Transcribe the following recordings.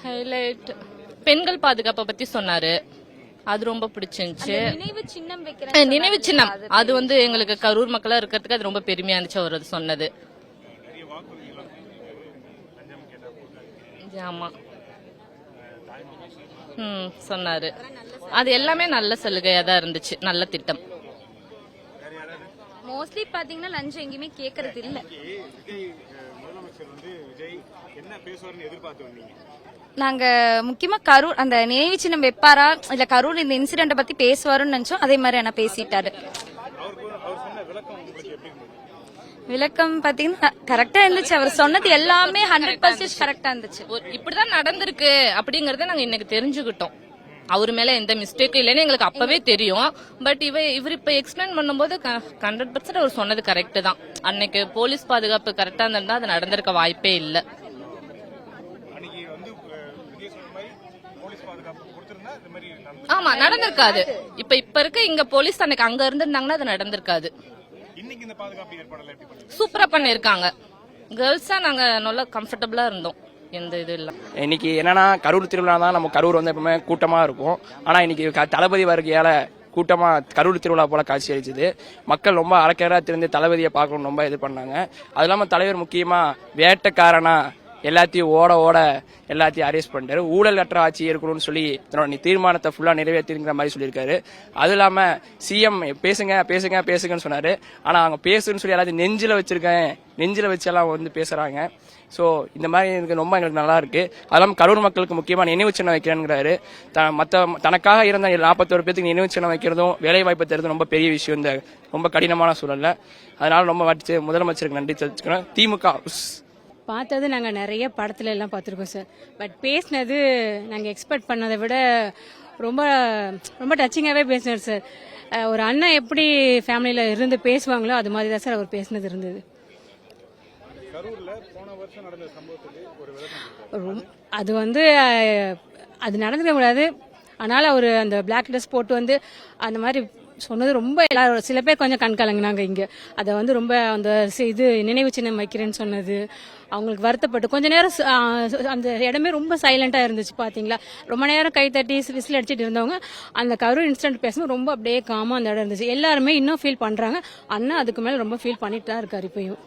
Highlight பெண்கள் பாதுகாப்பை பத்தி சொன்னாரு. அது ரொம்ப பிடிச்சிருந்துச்சு. நினைவு சின்னம் அது வந்து எங்களுக்கு கரூர் மக்களா இருக்கிறதுக்கு அது ரொம்ப பெருமையா இருந்துச்சு அவர் அது சொன்னது. ஆமா சொன்னாரு. அது எல்லாமே நல்ல சலுகையா தான் இருந்துச்சு, நல்ல திட்டம். மோஸ்ட்லி பாத்தீங்கன்னா லஞ்சம் எங்கேயுமே கேக்குறது இல்ல. நாங்க முக்கியமா கரூர் அந்த நினைவு சின்னம் வைப்பாரா இல்ல கரூர் இந்த இன்சிடென்ட் பத்தி பேசுவாருன்னு நினைச்சோம். அதே மாதிரி என்ன பேசிட்டாரு. விளக்கம் பாத்தீங்கன்னா கரெக்டா இருந்துச்சு. அவர் சொன்னது எல்லாமே 100% கரெக்டா இருந்துச்சு. இப்படிதான் நடந்திருக்கு அப்படிங்கறத நாங்க இன்னைக்கு தெரிஞ்சுக்கிட்டோம். அவரு மேல எந்த மிஸ்டேக்கும் இல்லைன்னு எங்களுக்கு அப்பவே தெரியும். பட் இவர் இப்ப எக்ஸ்பிளைன் பண்ணும்போது 100% அவர் சொன்னது கரெக்ட் தான். அன்னைக்கு போலீஸ் பாதுகாப்பு கரெக்டா இருந்தா அது நடந்திருக்க வாய்ப்பே இல்ல. ஆமா நடந்திருக்காது. இப்ப இருக்க இங்க போலீஸ் அன்னைக்கு அங்க இருந்திருந்தாங்கன்னா அது நடந்திருக்காது. சூப்பரா பண்ணிருக்காங்க. கேர்ள்ஸா நாங்க நல்லா கம்ஃபர்டபுளா இருந்தோம். எந்த இது இல்ல. இன்னைக்கு என்னன்னா கரூர் திருவிழா தான் நம்ம கரூர் வந்து எப்பவுமே கூட்டமா இருக்கும். ஆனா இன்னைக்கு தளபதி வருகையால கூட்டமா கரூர் திருவிழா போல காட்சி அளிச்சது. மக்கள் ரொம்ப அறக்கேரா திருந்து தளபதியை பார்க்கணும் ரொம்ப இது பண்ணாங்க. அது இல்லாம தலைவர் முக்கியமா வேட்டைக்காரனா எல்லாத்தையும் ஓட எல்லாத்தையும் அரெஸ்ட் பண்ணிட்டாரு. ஊழல் அற்ற ஆட்சி இருக்கணும்னு சொல்லி தன்னோட தீர்மானத்தை ஃபுல்லா நிறைவேற்றிங்கிற மாதிரி சொல்லியிருக்காரு. அது இல்லாம சிஎம் பேசுங்கன்னு சொன்னாரு. ஆனா அவங்க பேசுன்னு சொல்லி எல்லாத்தையும் நெஞ்சில வச்சு எல்லாம் வந்து பேசுறாங்க. ஸோ இந்த மாதிரி எனக்கு ரொம்ப எங்களுக்கு நல்லா இருக்கு. அது இல்லாமல் கரூர் மக்களுக்கு முக்கியமாக நினைவு சின்னம் வைக்கிறேங்கிறாரு. தனக்காக இருந்த 41 பேருக்கு நினைவு சின்னம் வைக்கிறதும் வேலை வாய்ப்பு தருறதும் ரொம்ப பெரிய விஷயம் இந்த ரொம்ப கடினமான சூழல்ல. அதனால ரொம்ப முதலமைச்சருக்கு நன்றி தெரிவிச்சுக்கிறோம். திமுக பார்த்தது நாங்கள் நிறைய படத்துல எல்லாம் பார்த்துருக்கோம் சார். பட் பேசினது நாங்கள் எக்ஸ்பெக்ட் பண்ணதை விட ரொம்ப ரொம்ப டச்சிங்காகவே பேசினார் சார். ஒரு அண்ணன் எப்படி ஃபேமிலியில் இருந்து பேசுவாங்களோ அது மாதிரி தான் சார் அவர் பேசினது இருந்தது. அது வந்து அது நடந்துக்க கூடாது. ஆனால் அவர் அந்த பிளாக் ட்ரெஸ் போட்டு வந்து அந்த மாதிரி சொன்னது ரொம்ப எல்லாரும் சில பேர் கொஞ்சம் கண்கலங்கினாங்க இங்கே. அதை வந்து ரொம்ப அந்த இது நினைவு சின்னம் வைக்கிறேன்னு சொன்னது அவங்களுக்கு வருத்தப்பட்டு கொஞ்ச நேரம் அந்த இடமே ரொம்ப சைலண்டாக இருந்துச்சு. பார்த்தீங்களா, ரொம்ப நேரம் கை தட்டி விசில் அடிச்சுட்டு இருந்தவங்க அந்த கரூர் இன்சிடென்ட் பேசும்போது ரொம்ப அப்படியே காமா அந்த இடம் இருந்துச்சு. எல்லாருமே இன்னும் ஃபீல் பண்ணுறாங்க. அண்ணா அதுக்கு மேலே ரொம்ப ஃபீல் பண்ணிட்டு தான் இருக்காரு இப்பயும்.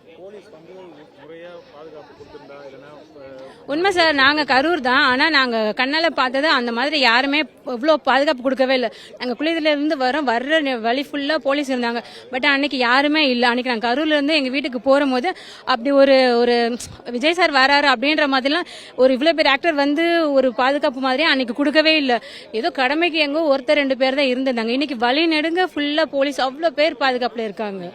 உண்மை சார், நாங்கள் கரூர் தான். ஆனால் நாங்கள் கண்ணால் பார்த்தது அந்த மாதிரி யாருமே இவ்வளோ பாதுகாப்பு கொடுக்கவே இல்லை. நாங்கள் குளிரிலேருந்து வர்ற வழி ஃபுல்லாக போலீஸ் இருந்தாங்க. பட் அன்னைக்கு யாருமே இல்லை. அன்னைக்கு நாங்கள் கரூர்லேருந்து எங்கள் வீட்டுக்கு போகும்போது அப்படி ஒரு விஜய் சார் வராரு அப்படின்ற மாதிரிலாம் ஒரு இவ்வளோ பேர் ஆக்டர் வந்து ஒரு பாதுகாப்பு மாதிரியே அன்னைக்கு கொடுக்கவே இல்லை. ஏதோ கடமைக்கு எங்கோ ஒருத்தர் 2 பேர் தான் இருந்திருந்தாங்க. இன்னைக்கு வழி நெடுங்க ஃபுல்லாக போலீஸ் அவ்வளோ பேர் பாதுகாப்பில் இருக்காங்க.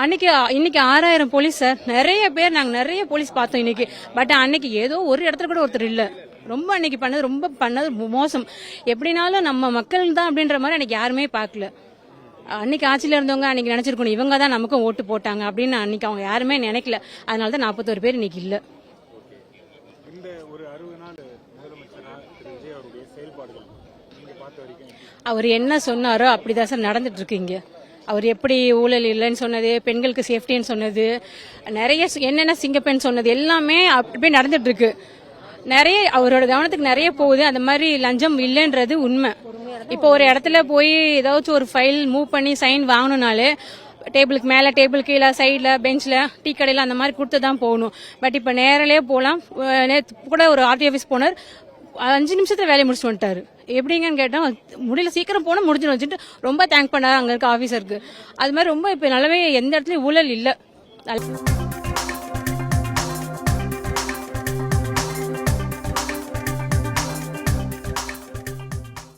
இன்னைக்கு 6000 போலீஸ் சார். நிறைய பேர் நாங்க நிறைய போலீஸ் பார்த்தோம் இன்னைக்கு. பட் அன்னைக்கு ஏதோ ஒரு இடத்துல கூட ஒருத்தர் இல்ல. ரொம்ப அன்னைக்கு பண்ணது மோசம். எப்படினாலும் நம்ம மக்கள் தான் அப்படின்ற மாதிரி அன்னைக்கு யாருமே பார்க்கல. அன்னைக்கு ஆட்சியில இருந்தவங்க அன்னைக்கு நினைச்சிருக்கணும் இவங்க தான் நமக்கும் ஓட்டு போட்டாங்க அப்படின்னு. அன்னைக்கு அவங்க யாருமே நினைக்கல. அதனாலதான் 41 பேர் இன்னைக்கு இல்ல. அவர் என்ன சொன்னாரோ அப்படிதான் சார் நடந்துட்டு இருக்கு இங்க. அவர் எப்படி ஊழல் இல்லைன்னு சொன்னது, பெண்களுக்கு சேஃப்டின்னு சொன்னது, நிறைய என்னென்ன சிங்கப்பெண் சொன்னது எல்லாமே அப்படியே நடந்துட்டு இருக்கு. நிறைய அவரோட கவனத்துக்கு நிறைய போகுது. அந்த மாதிரி லஞ்சம் இல்லைன்றது உண்மை. இப்போ ஒரு இடத்துல போய் ஏதாச்சும் ஒரு ஃபைல் மூவ் பண்ணி சைன் வாங்கணும்னாலே டேபிளுக்கு மேலே டேபிள் கீழே சைடில் பெஞ்சில் டீ கடையில் அந்த மாதிரி கொடுத்து தான் போகணும். பட் இப்போ நேரிலே போகலாம். நேற்று கூட ஒரு ஆர்டி ஆஃபீஸ் போனார், 5 நிமிஷத்துல வேலையை முடிச்சுட்டு வந்துட்டாரு. எப்படிங்கன்னு கேட்டா முடியல, சீக்கிரம் போனா முடிஞ்சிடும் வச்சுட்டு ரொம்ப தேங்க் பண்ணாரு அங்க இருக்க ஆபீசருக்கு. அது மாதிரி ரொம்ப இப்ப நல்லாவே எந்த இடத்துலயும் ஊழல் இல்ல.